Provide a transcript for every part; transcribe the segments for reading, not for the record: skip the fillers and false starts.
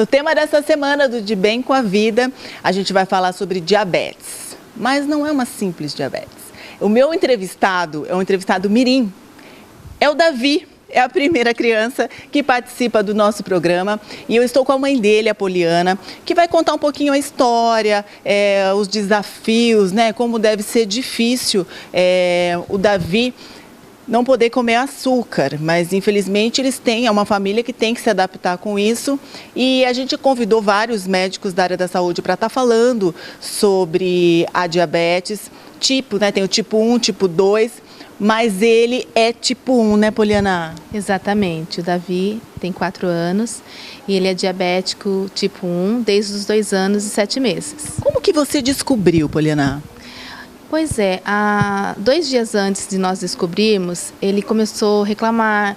No tema dessa semana do De Bem com a Vida, a gente vai falar sobre diabetes. Mas não é uma simples diabetes. O meu entrevistado é um entrevistado mirim. É o Davi, é a primeira criança que participa do nosso programa. E eu estou com a mãe dele, a Poliana, que vai contar um pouquinho a história, os desafios, né? Como deve ser difícil o Davi não poder comer açúcar, mas infelizmente eles têm, é uma família que tem que se adaptar com isso, e a gente convidou vários médicos da área da saúde para estar falando sobre a diabetes, né, tem o tipo 1, tipo 2, mas ele é tipo 1, né, Poliana? Exatamente, o Davi tem 4 anos e ele é diabético tipo 1 desde os 2 anos e 7 meses. Como que você descobriu, Poliana? Pois é, 2 dias antes de nós descobrirmos, ele começou a reclamar,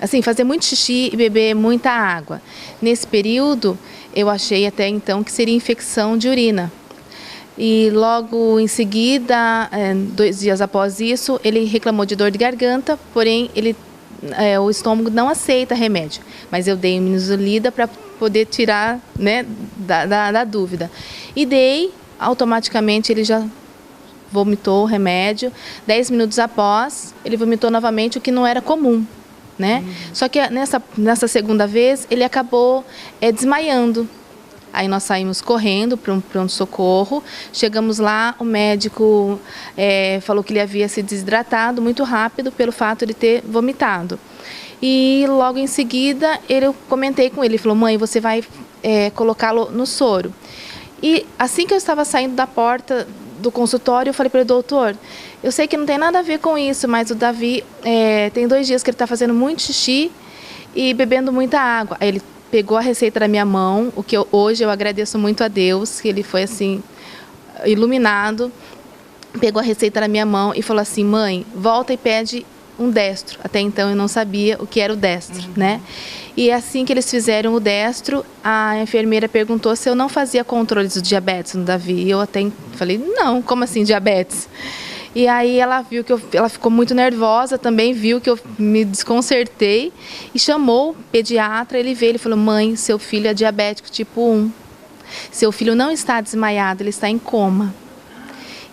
assim, fazer muito xixi e beber muita água. Nesse período, eu achei até então que seria infecção de urina. E logo em seguida, 2 dias após isso, ele reclamou de dor de garganta, porém o estômago não aceita remédio. Mas eu dei minozolida para poder tirar, né, da dúvida. E dei. Automaticamente ele já vomitou o remédio. 10 minutos após, ele vomitou novamente, o que não era comum, né? Só que nessa segunda vez, ele acabou desmaiando. Aí nós saímos correndo para um pronto-socorro. Chegamos lá, o médico falou que ele havia se desidratado muito rápido pelo fato de ter vomitado. E logo em seguida, eu comentei com ele, ele falou: mãe, você vai colocá-lo no soro. E assim que eu estava saindo da porta do consultório, eu falei para ele: doutor, eu sei que não tem nada a ver com isso, mas o Davi tem 2 dias que ele está fazendo muito xixi e bebendo muita água. Aí ele pegou a receita da minha mão, o que hoje eu agradeço muito a Deus, que ele foi assim, iluminado, pegou a receita da minha mão e falou assim: mãe, volta e pede um destro. Até então eu não sabia o que era o destro, né? E assim que eles fizeram o destro, a enfermeira perguntou se eu não fazia controles do diabetes no Davi. E eu até falei: não, como assim diabetes? E aí ela viu que ela ficou muito nervosa também, viu que eu me desconcertei e chamou o pediatra. Ele veio, ele falou: mãe, seu filho é diabético tipo 1. Seu filho não está desmaiado, ele está em coma.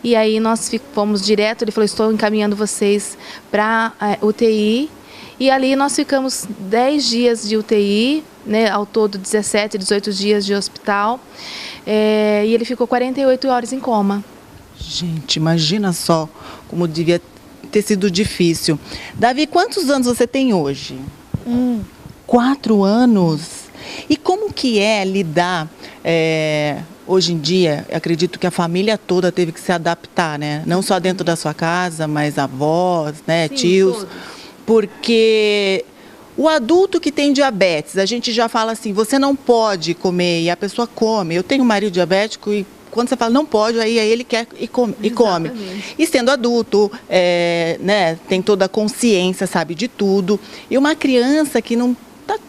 E aí nós fomos direto, ele falou: estou encaminhando vocês para UTI. E ali nós ficamos 10 dias de UTI, né, ao todo 17, 18 dias de hospital. E ele ficou 48 horas em coma. Gente, imagina só como devia ter sido difícil. Davi, quantos anos você tem hoje? 4 anos? E como que é lidar... Hoje em dia, eu acredito que a família toda teve que se adaptar, né? Não só dentro da sua casa, mas avós, né, sim, tios. Todos. Porque o adulto que tem diabetes, a gente já fala assim: você não pode comer, e a pessoa come. Eu tenho um marido diabético e quando você fala não pode, aí ele quer e come. E sendo adulto, né, tem toda a consciência, sabe de tudo. E uma criança que não tá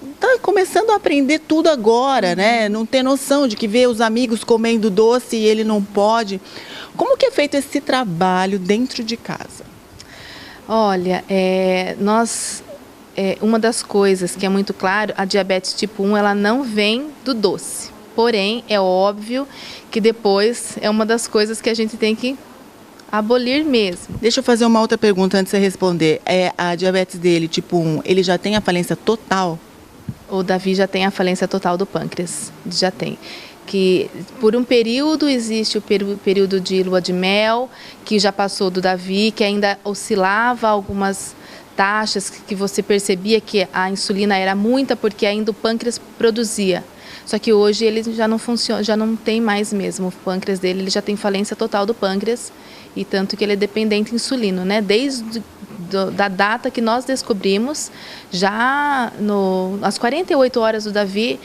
começando a aprender tudo agora, né? Não tem noção de que vê os amigos comendo doce e ele não pode. Como que é feito esse trabalho dentro de casa? Olha, uma das coisas que é muito claro, a diabetes tipo 1, ela não vem do doce. Porém, é óbvio que depois é uma das coisas que a gente tem que abolir mesmo. Deixa eu fazer uma outra pergunta antes de você responder. A diabetes dele, tipo 1, ele já tem a falência total? O Davi já tem a falência total do pâncreas, já tem. Que por um período existe o período de lua de mel, que já passou do Davi, que ainda oscilava algumas taxas, que você percebia que a insulina era muita, porque ainda o pâncreas produzia. Só que hoje ele já não funciona, já não tem mais mesmo. O pâncreas dele, ele já tem falência total do pâncreas, e tanto que ele é dependente de insulina, né? Desde da data que nós descobrimos, já às 48 horas do Davi,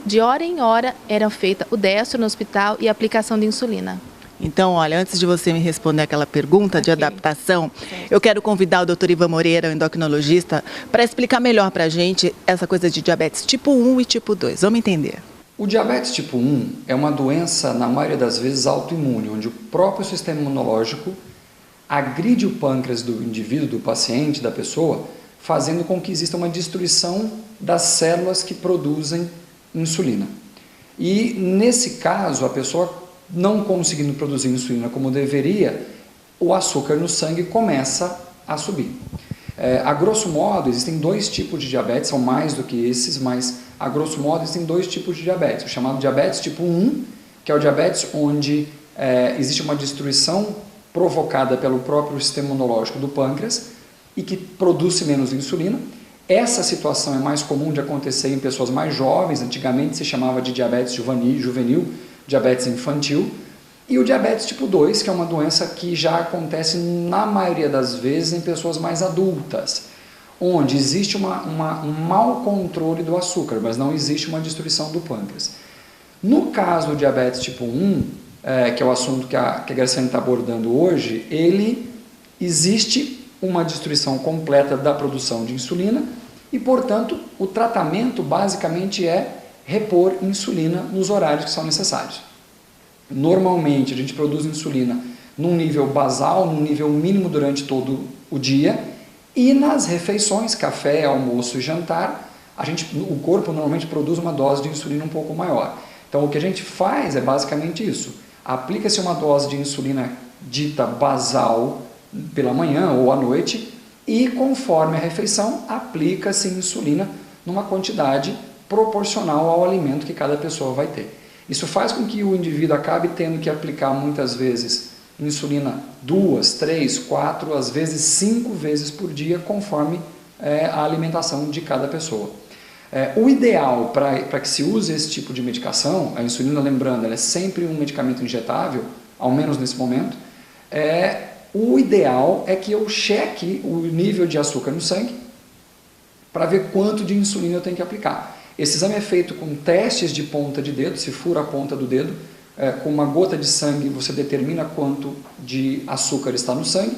de hora em hora era feita o destro no hospital e a aplicação de insulina. Então, olha, antes de você me responder aquela pergunta de adaptação, eu quero convidar o Dr. Ivan Moreira, o endocrinologista, para explicar melhor para a gente essa coisa de diabetes tipo 1 e tipo 2. Vamos entender. O diabetes tipo 1 é uma doença, na maioria das vezes, autoimune, onde o próprio sistema imunológico agride o pâncreas do indivíduo, do paciente, da pessoa, fazendo com que exista uma destruição das células que produzem insulina. E nesse caso, a pessoa não conseguindo produzir insulina como deveria, o açúcar no sangue começa a subir. A grosso modo, existem dois tipos de diabetes, são mais do que esses, mas a grosso modo existem dois tipos de diabetes. O chamado diabetes tipo 1, que é o diabetes onde existe uma destruição provocada pelo próprio sistema imunológico do pâncreas e que produz menos insulina. Essa situação é mais comum de acontecer em pessoas mais jovens, antigamente se chamava de diabetes juvenil, diabetes infantil, e o diabetes tipo 2, que é uma doença que já acontece na maioria das vezes em pessoas mais adultas, onde existe um mau controle do açúcar, mas não existe uma destruição do pâncreas. No caso do diabetes tipo 1, que é o assunto que a Graciane está abordando hoje, existe uma destruição completa da produção de insulina e, portanto, o tratamento basicamente é repor insulina nos horários que são necessários. Normalmente a gente produz insulina num nível basal, num nível mínimo durante todo o dia, e nas refeições, café, almoço e jantar, o corpo normalmente produz uma dose de insulina um pouco maior. Então o que a gente faz é basicamente isso: aplica-se uma dose de insulina dita basal pela manhã ou à noite, e conforme a refeição aplica-se insulina numa quantidade proporcional ao alimento que cada pessoa vai ter. Isso faz com que o indivíduo acabe tendo que aplicar muitas vezes insulina 2, 3, 4, às vezes 5 vezes por dia, conforme a alimentação de cada pessoa. O ideal para que se use esse tipo de medicação, a insulina, lembrando, ela é sempre um medicamento injetável, ao menos nesse momento, o ideal é que eu cheque o nível de açúcar no sangue para ver quanto de insulina eu tenho que aplicar. Esse exame é feito com testes de ponta de dedo, se fura a ponta do dedo, com uma gota de sangue você determina quanto de açúcar está no sangue,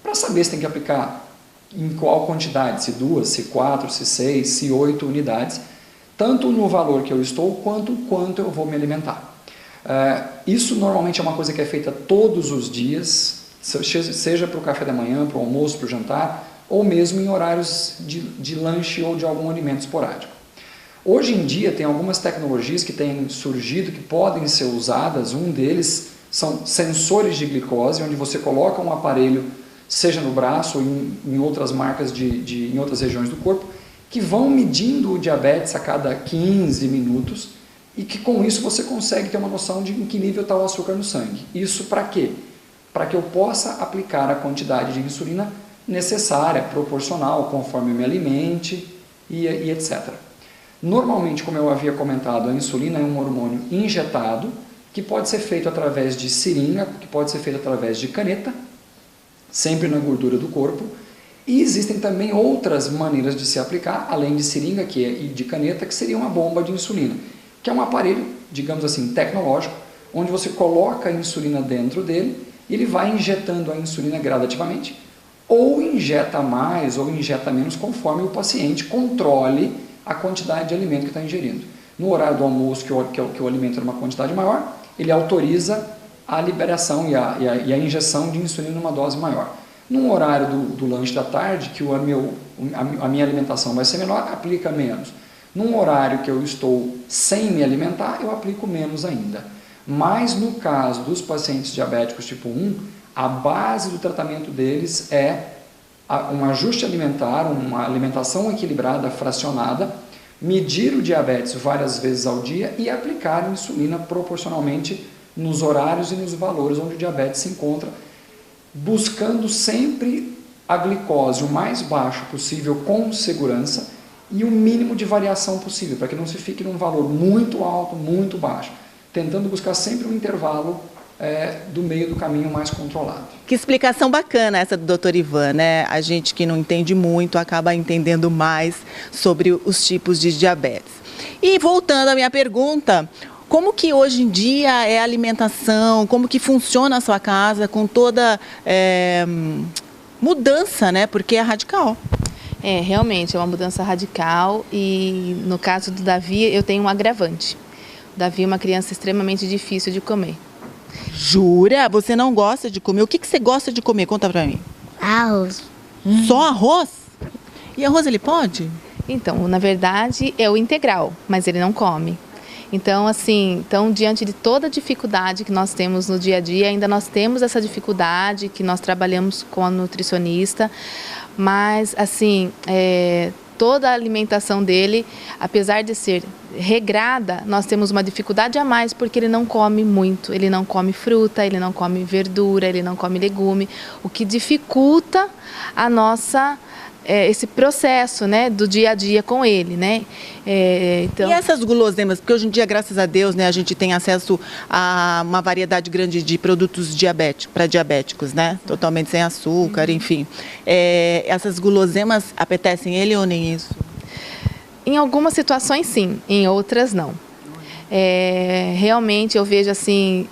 para saber se tem que aplicar em qual quantidade, se 2, se 4, se 6, se 8 unidades, tanto no valor que eu estou, quanto eu vou me alimentar. Isso normalmente é uma coisa que é feita todos os dias, seja para o café da manhã, para o almoço, para o jantar, ou mesmo em horários de lanche ou de algum alimento esporádico. Hoje em dia tem algumas tecnologias que têm surgido que podem ser usadas. Um deles são sensores de glicose, onde você coloca um aparelho, seja no braço ou em outras marcas em outras regiões do corpo, que vão medindo o diabetes a cada 15 minutos e que com isso você consegue ter uma noção de em que nível está o açúcar no sangue. Isso para quê? Para que eu possa aplicar a quantidade de insulina necessária, proporcional, conforme eu me alimente e etc. Normalmente, como eu havia comentado, a insulina é um hormônio injetado, que pode ser feito através de seringa, que pode ser feito através de caneta, sempre na gordura do corpo, e existem também outras maneiras de se aplicar, além de seringa e de caneta, que seria uma bomba de insulina, que é um aparelho, digamos assim, tecnológico, onde você coloca a insulina dentro dele e ele vai injetando a insulina gradativamente, ou injeta mais ou injeta menos, conforme o paciente controle a quantidade de alimento que está ingerindo. No horário do almoço, que o alimento é uma quantidade maior, ele autoriza a liberação e a injeção de insulina numa dose maior. No horário do lanche da tarde, que a minha alimentação vai ser menor, aplica menos. Num horário que eu estou sem me alimentar, eu aplico menos ainda. Mas no caso dos pacientes diabéticos tipo 1, a base do tratamento deles é um ajuste alimentar, uma alimentação equilibrada, fracionada, medir o diabetes várias vezes ao dia e aplicar insulina proporcionalmente nos horários e nos valores onde o diabetes se encontra, buscando sempre a glicose o mais baixo possível com segurança e o mínimo de variação possível, para que não se fique num valor muito alto, muito baixo, tentando buscar sempre um intervalo do meio do caminho mais controlado. Que explicação bacana essa do Dr. Ivan, né? A gente que não entende muito acaba entendendo mais sobre os tipos de diabetes. E voltando à minha pergunta, como que hoje em dia é a alimentação, como que funciona a sua casa com toda mudança, né? Porque é radical. Realmente é uma mudança radical e no caso do Davi eu tenho um agravante. O Davi é uma criança extremamente difícil de comer. Jura? Você não gosta de comer? O que você gosta de comer? Conta pra mim. Arroz. Só arroz? E arroz ele pode? Então, na verdade, é o integral, mas ele não come. Então, assim, diante de toda a dificuldade que nós temos no dia a dia, ainda nós temos essa dificuldade que nós trabalhamos com a nutricionista, mas, assim, toda a alimentação dele, apesar de ser regrada, nós temos uma dificuldade a mais porque ele não come muito, ele não come fruta, ele não come verdura, ele não come legume, o que dificulta a nossa esse processo, né, do dia a dia com ele, né? Então... E essas guloseimas, porque hoje em dia, graças a Deus, né, a gente tem acesso a uma variedade grande de produtos para diabéticos, né? Totalmente sem açúcar, enfim. Essas guloseimas apetecem ele ou nem isso? Em algumas situações sim, em outras não. Realmente eu vejo assim,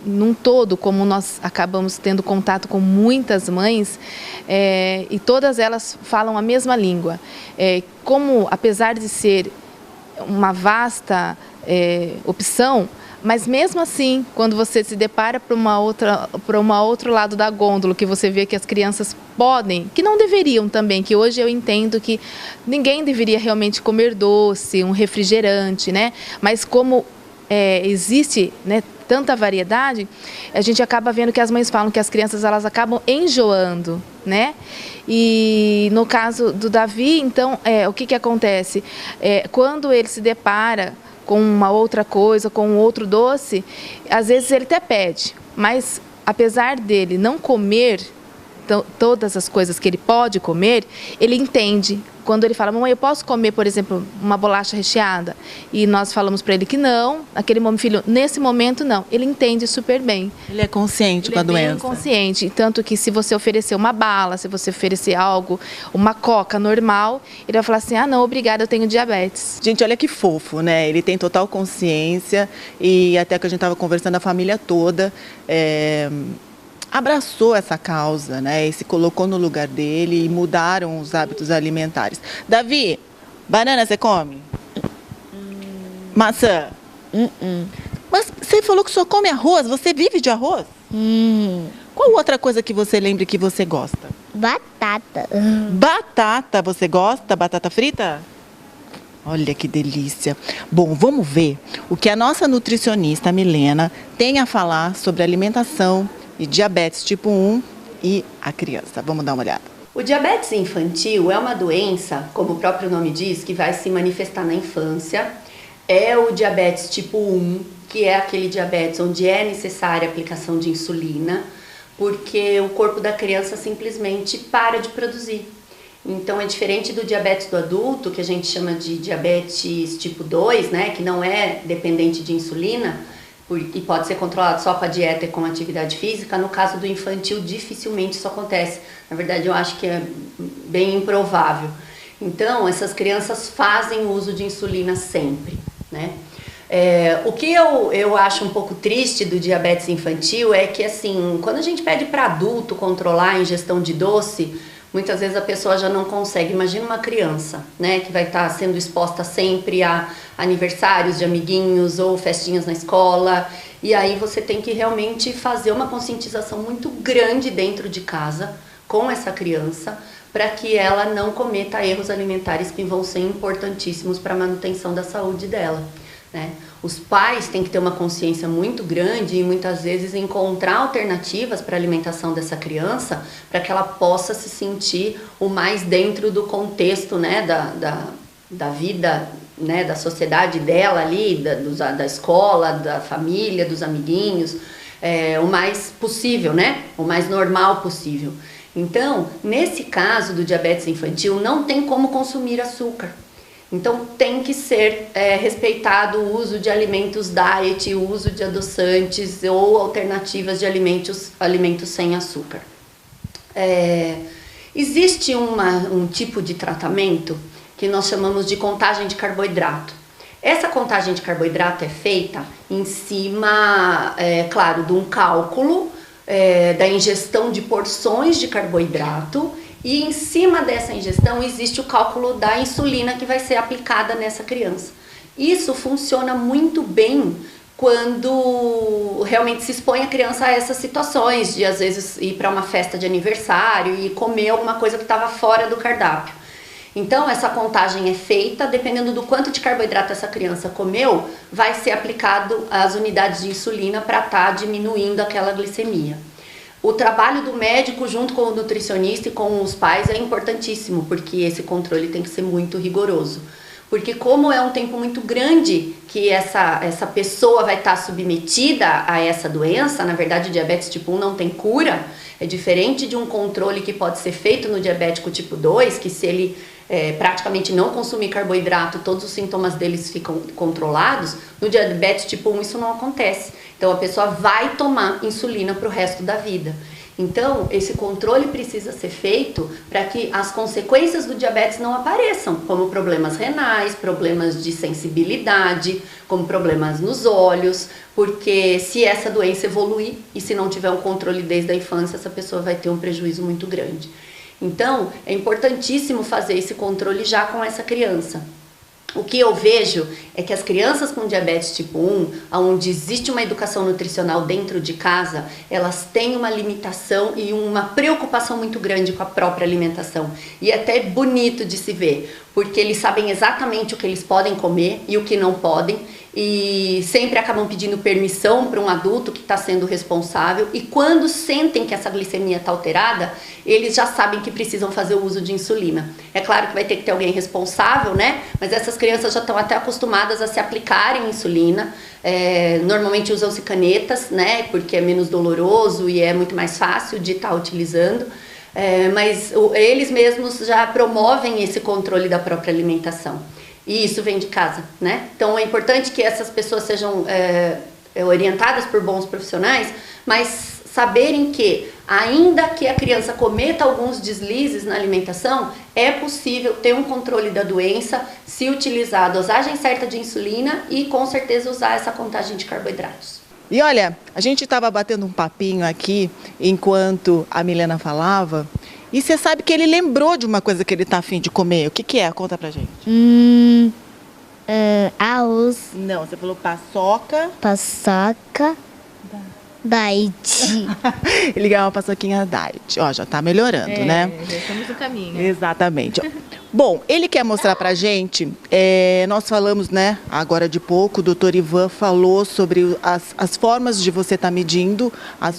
num todo, como nós acabamos tendo contato com muitas mães, e todas elas falam a mesma língua. Como, apesar de ser uma vasta opção, mas mesmo assim, quando você se depara para outro lado da gôndola, que você vê que as crianças podem, que não deveriam também, que hoje eu entendo que ninguém deveria realmente comer doce, um refrigerante, né? Mas como existe, né, tanta variedade, a gente acaba vendo que as mães falam que as crianças elas acabam enjoando, né? E no caso do Davi, então, o que acontece? Quando ele se depara com uma outra coisa, com um outro doce, às vezes ele até pede, mas apesar dele não comer todas as coisas que ele pode comer, ele entende. Quando ele fala, mamãe, eu posso comer, por exemplo, uma bolacha recheada? E nós falamos para ele que não, aquele momento, filho, nesse momento não. Ele entende super bem. Ele é consciente com a doença. Ele é bem consciente, tanto que se você oferecer uma bala, se você oferecer algo, uma coca normal, ele vai falar assim, ah não, obrigada, eu tenho diabetes. Gente, olha que fofo, né? Ele tem total consciência e até que a gente estava conversando, a família toda abraçou essa causa, né? E se colocou no lugar dele e mudaram os hábitos alimentares. Davi, banana você come? Maçã? Mas você falou que só come arroz, você vive de arroz? Qual outra coisa que você lembra que você gosta? Batata. Batata, você gosta? Batata frita? Olha que delícia. Bom, vamos ver o que a nossa nutricionista Milena tem a falar sobre alimentação e diabetes tipo 1 e a criança. Vamos dar uma olhada. O diabetes infantil é uma doença, como o próprio nome diz, que vai se manifestar na infância. É o diabetes tipo 1, que é aquele diabetes onde é necessária a aplicação de insulina, porque o corpo da criança simplesmente para de produzir. Então é diferente do diabetes do adulto, que a gente chama de diabetes tipo 2, né, que não é dependente de insulina, e pode ser controlado só com a dieta e com a atividade física. No caso do infantil, dificilmente isso acontece. Na verdade, eu acho que é bem improvável. Então, essas crianças fazem uso de insulina sempre, né? O que eu acho um pouco triste do diabetes infantil é que, assim, quando a gente pede para adulto controlar a ingestão de doce, muitas vezes a pessoa já não consegue. Imagina uma criança, né, que vai estar sendo exposta sempre a aniversários de amiguinhos ou festinhas na escola, e aí você tem que realmente fazer uma conscientização muito grande dentro de casa com essa criança, para que ela não cometa erros alimentares que vão ser importantíssimos para a manutenção da saúde dela, né? Os pais têm que ter uma consciência muito grande e muitas vezes encontrar alternativas para a alimentação dessa criança, para que ela possa se sentir o mais dentro do contexto, né, da vida, né, da sociedade dela ali, da escola, da família, dos amiguinhos, o mais possível, né, o mais normal possível. Então, nesse caso do diabetes infantil, não tem como consumir açúcar. Então tem que ser respeitado o uso de alimentos diet, o uso de adoçantes ou alternativas de alimentos sem açúcar. Existe um tipo de tratamento que nós chamamos de contagem de carboidrato. Essa contagem de carboidrato é feita em cima, claro, de um cálculo da ingestão de porções de carboidrato. E em cima dessa ingestão existe o cálculo da insulina que vai ser aplicada nessa criança. Isso funciona muito bem quando realmente se expõe a criança a essas situações, de às vezes ir para uma festa de aniversário e comer alguma coisa que estava fora do cardápio. Então, essa contagem é feita, dependendo do quanto de carboidrato essa criança comeu, vai ser aplicado as unidades de insulina para estar diminuindo aquela glicemia. O trabalho do médico junto com o nutricionista e com os pais é importantíssimo, porque esse controle tem que ser muito rigoroso. Porque como é um tempo muito grande que essa pessoa vai estar submetida a essa doença, na verdade o diabetes tipo 1 não tem cura, é diferente de um controle que pode ser feito no diabético tipo 2, que se ele praticamente não consumir carboidrato, todos os sintomas deles ficam controlados. No diabetes tipo 1 isso não acontece. Então a pessoa vai tomar insulina para o resto da vida. Então esse controle precisa ser feito para que as consequências do diabetes não apareçam, como problemas renais, problemas de sensibilidade, como problemas nos olhos, porque se essa doença evoluir e se não tiver um controle desde a infância, essa pessoa vai ter um prejuízo muito grande. Então, é importantíssimo fazer esse controle já com essa criança. O que eu vejo é que as crianças com diabetes tipo 1, onde existe uma educação nutricional dentro de casa, elas têm uma limitação e uma preocupação muito grande com a própria alimentação. E é até bonito de se ver, porque eles sabem exatamente o que eles podem comer e o que não podem, e sempre acabam pedindo permissão para um adulto que está sendo responsável, e quando sentem que essa glicemia está alterada, eles já sabem que precisam fazer o uso de insulina. É claro que vai ter que ter alguém responsável, né? Mas essas crianças já estão até acostumadas a se aplicarem insulina. Normalmente usam-se canetas, né? Porque é menos doloroso e é muito mais fácil de estar utilizando. Mas eles mesmos já promovem esse controle da própria alimentação. E isso vem de casa, né? Então é importante que essas pessoas sejam orientadas por bons profissionais, mas saberem que, ainda que a criança cometa alguns deslizes na alimentação, é possível ter um controle da doença se utilizar a dosagem certa de insulina e com certeza usar essa contagem de carboidratos. E olha, a gente estava batendo um papinho aqui enquanto a Milena falava, e você sabe que ele lembrou de uma coisa que ele tá afim de comer. O que que é? Conta pra gente. Arroz, Não, você falou paçoca. paçoca, diet. Ele ganhou uma paçoquinha diet. Ó, já tá melhorando, né? Já estamos no caminho. Exatamente. Bom, ele quer mostrar pra gente, nós falamos, né, agora de pouco, o doutor Ivan falou sobre as formas de você estar medindo a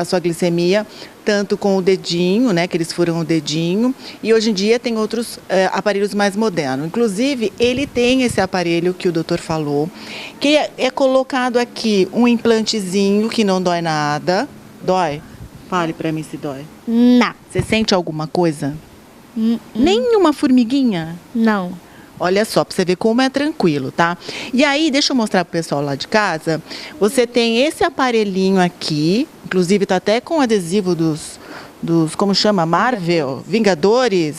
sua glicemia, tanto com o dedinho, né, que eles furam o dedinho, e hoje em dia tem outros aparelhos mais modernos. Inclusive, ele tem esse aparelho que o doutor falou, que é colocado aqui um implantezinho que não dói nada. Dói? Fale pra mim se dói. Não, Você sente alguma coisa? Nenhuma formiguinha? não. Olha só, pra você ver como é tranquilo, tá? E aí, deixa eu mostrar pro pessoal lá de casa. Você tem esse aparelhinho aqui, inclusive tá até com adesivo dos como chama? Marvel? Vingadores?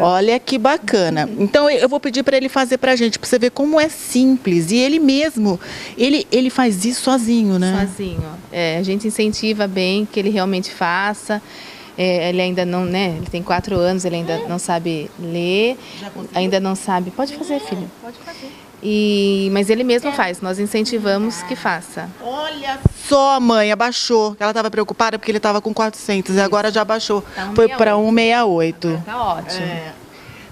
Olha que bacana. Então, eu vou pedir para ele fazer pra gente, pra você ver como é simples. E ele mesmo, ele faz isso sozinho, né? Sozinho. A gente incentiva bem que ele realmente faça. Ele ainda não, né? Ele tem 4 anos, ele ainda não sabe ler, ainda não sabe. Pode fazer, filho. Pode fazer. Mas ele mesmo faz. Nós incentivamos que faça. Olha só, mãe, abaixou. Ela estava preocupada porque ele estava com 400 e agora já abaixou. Tá Foi para 168. Tá ótimo.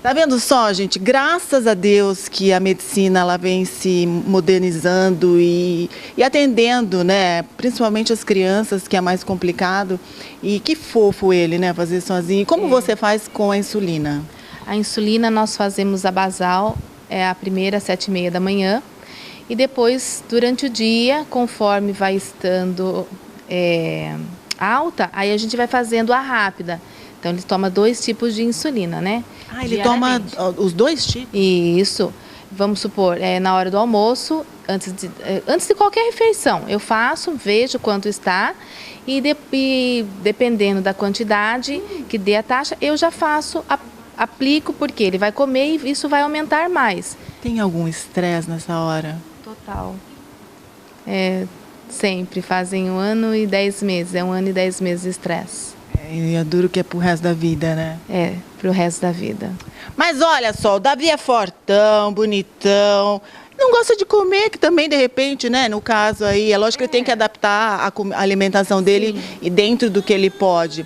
Tá vendo só, gente? Graças a Deus que a medicina ela vem se modernizando e atendendo, né? Principalmente as crianças, que é mais complicado. E que fofo ele, né? Fazer sozinho. E como você faz com a insulina? A insulina nós fazemos a basal, a primeira às 7h30 da manhã. E depois, durante o dia, conforme vai estando alta, aí a gente vai fazendo a rápida. Então, ele toma 2 tipos de insulina, né? Ah, ele toma os 2 tipos? Isso. Vamos supor, na hora do almoço, antes de qualquer refeição, eu faço, vejo quanto está e dependendo da quantidade que dê a taxa, eu já faço, aplico, porque ele vai comer e isso vai aumentar mais. Tem algum estresse nessa hora? Total. Sempre fazem 1 ano e 10 meses, 1 ano e 10 meses de estresse. E é duro que é pro resto da vida, né? Pro resto da vida. Mas olha só, o Davi é fortão, bonitão, não gosta de comer, que também de repente, né, no caso aí, é lógico que ele tem que adaptar a alimentação dele e dentro do que ele pode.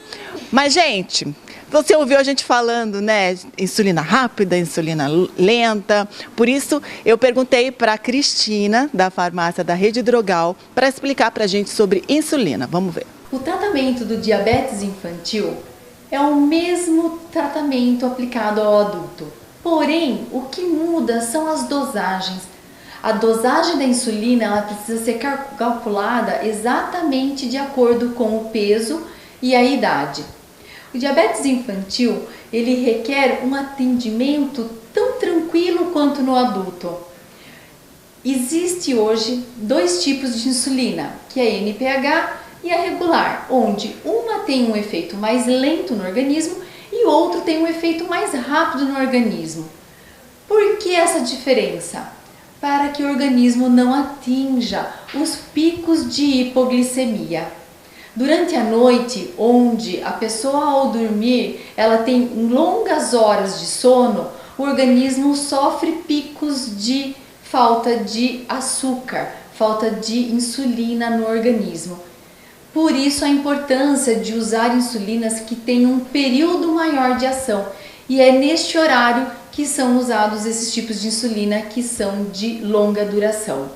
Mas, gente, Você ouviu a gente falando, né? Insulina rápida, insulina lenta. Por isso, eu perguntei para a Cristina, da farmácia da Rede Drogal, para explicar para a gente sobre insulina. Vamos ver. O tratamento do diabetes infantil é o mesmo tratamento aplicado ao adulto. Porém, o que muda são as dosagens. A dosagem da insulina ela precisa ser calculada exatamente de acordo com o peso e a idade. O diabetes infantil ele requer um atendimento tão tranquilo quanto no adulto. Existe hoje 2 tipos de insulina, que é a NPH e a regular, onde uma tem um efeito mais lento no organismo e o outro tem um efeito mais rápido no organismo. Por que essa diferença? Para que o organismo não atinja os picos de hipoglicemia. Durante a noite, onde a pessoa ao dormir, ela tem longas horas de sono, o organismo sofre picos de falta de açúcar, falta de insulina no organismo. Por isso a importância de usar insulinas que tenham um período maior de ação. E é neste horário que são usados esses tipos de insulina que são de longa duração.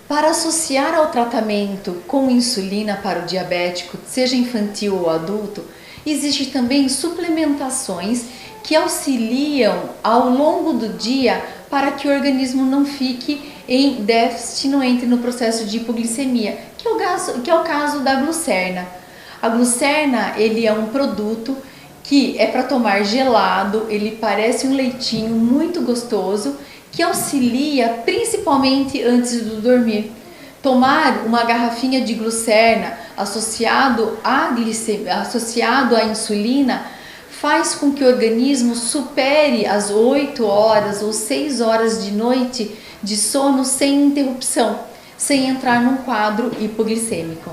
Para associar ao tratamento com insulina para o diabético, seja infantil ou adulto, existem também suplementações que auxiliam ao longo do dia para que o organismo não fique em déficit, não entre no processo de hipoglicemia, que é o caso da glucerna. A glucerna ele é um produto que é para tomar gelado, ele parece um leitinho muito gostoso, que auxilia principalmente antes do dormir. Tomar uma garrafinha de glucerna associado à insulina faz com que o organismo supere as 8 horas ou 6 horas de noite de sono sem interrupção, sem entrar num quadro hipoglicêmico.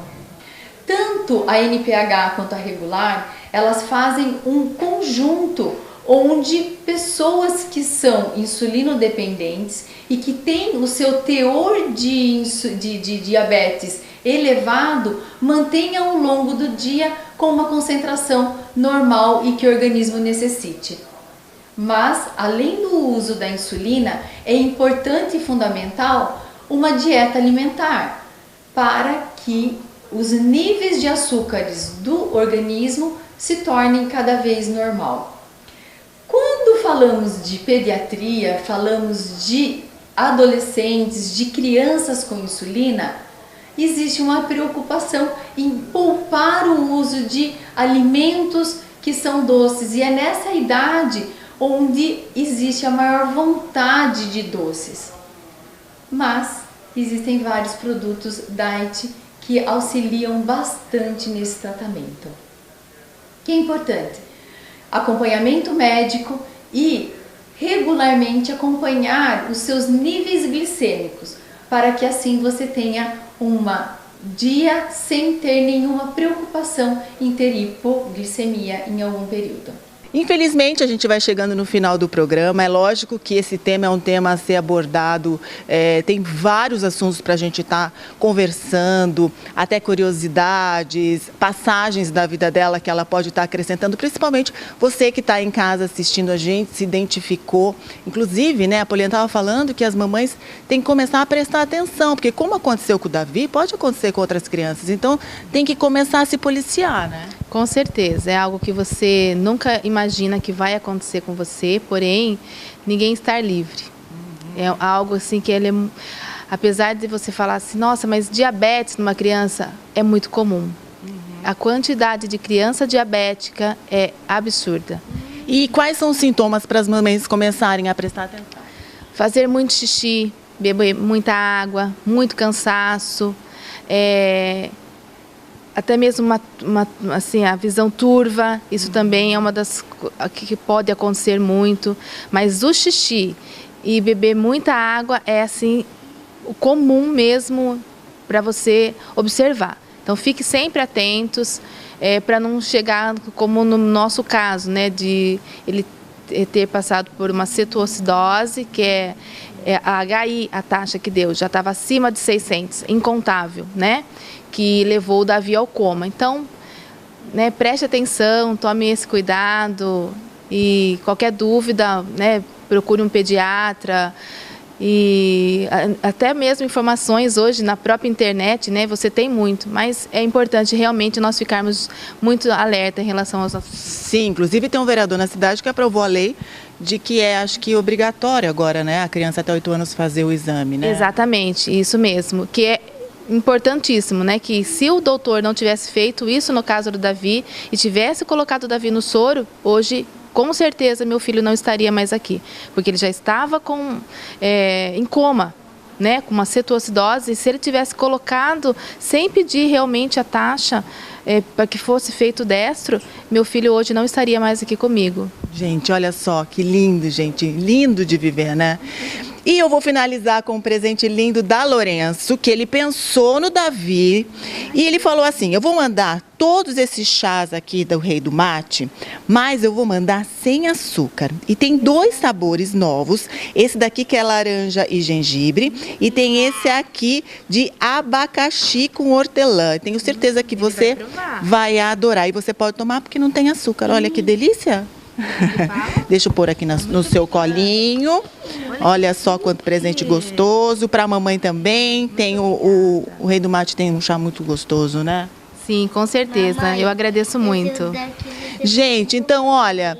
Tanto a NPH quanto a regular, elas fazem um conjunto onde pessoas que são insulinodependentes e que têm o seu teor de diabetes elevado, mantenham ao longo do dia com uma concentração normal e que o organismo necessite. Mas, além do uso da insulina, é importante e fundamental uma dieta alimentar para que os níveis de açúcares do organismo se tornem cada vez normal. Quando falamos de pediatria, falamos de adolescentes, de crianças com insulina, existe uma preocupação em poupar o uso de alimentos que são doces e é nessa idade onde existe a maior vontade de doces. Mas existem vários produtos diet que auxiliam bastante nesse tratamento. O que é importante? Acompanhamento médico e regularmente acompanhar os seus níveis glicêmicos, para que assim você tenha um dia sem ter nenhuma preocupação em ter hipoglicemia em algum período. Infelizmente, a gente vai chegando no final do programa. É lógico que esse tema é um tema a ser abordado, tem vários assuntos para a gente estar conversando, até curiosidades, passagens da vida dela que ela pode estar acrescentando, principalmente você que está em casa assistindo a gente, se identificou. Inclusive, né, a Poliana estava falando que as mamães têm que começar a prestar atenção, porque como aconteceu com o Davi, pode acontecer com outras crianças. Então, tem que começar a se policiar, né? Com certeza, é algo que você nunca imagina que vai acontecer com você, porém, ninguém está livre. É algo assim que ele é, apesar de você falar assim, nossa, mas diabetes numa criança é muito comum. A quantidade de criança diabética é absurda. E quais são os sintomas para as mamães começarem a prestar atenção? Fazer muito xixi, beber muita água, muito cansaço, até mesmo assim, a visão turva, isso também é uma das que pode acontecer muito. Mas o xixi e beber muita água é assim, o comum mesmo para você observar. Então fique sempre atentos para não chegar como no nosso caso, né, de ele ter passado por uma cetoacidose, que é a HI, a taxa que deu, já estava acima de 600, incontável, né? Que levou o Davi ao coma. Então, né, preste atenção, tome esse cuidado e qualquer dúvida, né, procure um pediatra. E até mesmo informações hoje na própria internet, né, você tem muito, mas é importante realmente nós ficarmos muito alerta em relação aos nossos... Sim, inclusive tem um vereador na cidade que aprovou a lei de que acho que obrigatório agora, né, a criança até 8 anos fazer o exame, né? Exatamente, isso mesmo, que é importantíssimo, né, que se o doutor não tivesse feito isso no caso do Davi e tivesse colocado o Davi no soro, hoje com certeza meu filho não estaria mais aqui, porque ele já estava em coma, né, com uma cetoacidose, e se ele tivesse colocado, sem pedir realmente a taxa para que fosse feito destro, meu filho hoje não estaria mais aqui comigo. Gente, olha só, que lindo, gente, lindo de viver, né? E eu vou finalizar com um presente lindo da Lourenço, que ele pensou no Davi, e ele falou assim, eu vou mandar todos esses chás aqui do Rei do Mate, mas eu vou mandar sem açúcar. E tem 2 sabores novos, esse daqui que é laranja e gengibre, e tem esse aqui de abacaxi com hortelã. Tenho certeza que você vai adorar, e você pode tomar porque não tem açúcar. Olha que delícia! Deixa eu pôr aqui no seu colinho. Olha só quanto presente gostoso. Para a mamãe também. Tem o Rei do Mate tem um chá muito gostoso, né? Sim, com certeza. Eu agradeço muito. Gente, então olha,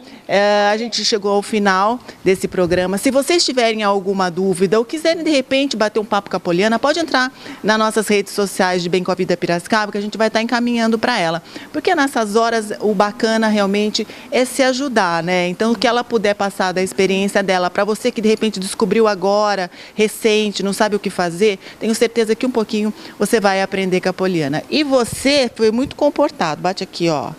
a gente chegou ao final desse programa. Se vocês tiverem alguma dúvida ou quiserem de repente bater um papo com a Poliana, pode entrar nas nossas redes sociais de Bem com a Vida Piracicaba, que a gente vai estar encaminhando para ela. Porque nessas horas o bacana realmente é se ajudar, né? Então o que ela puder passar da experiência dela, para você que de repente descobriu agora, recente, não sabe o que fazer, tenho certeza que um pouquinho você vai aprender com a Poliana. E você foi muito comportado, bate aqui, ó.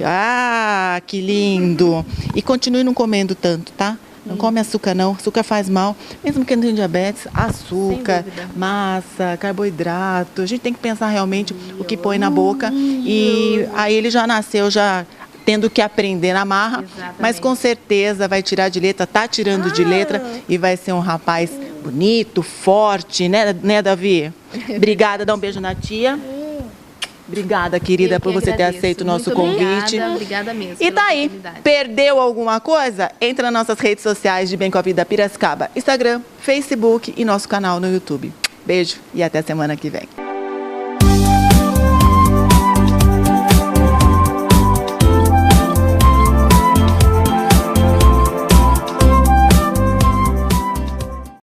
Ah, que lindo! E continue não comendo tanto, tá? Não come açúcar não, açúcar faz mal. Mesmo que não tenha diabetes, açúcar, massa, carboidrato. A gente tem que pensar realmente o que põe na boca. E aí ele já nasceu já tendo que aprender na marra, mas com certeza vai tirar de letra, tá tirando de letra e vai ser um rapaz bonito, forte, né, Davi? Obrigada, dá um beijo na tia. Obrigada, querida, por você ter aceito o nosso convite. Obrigada mesmo. E tá aí, perdeu alguma coisa? Entra nas nossas redes sociais de Bem com a Vida Piracicaba, Instagram, Facebook e nosso canal no YouTube. Beijo e até semana que vem.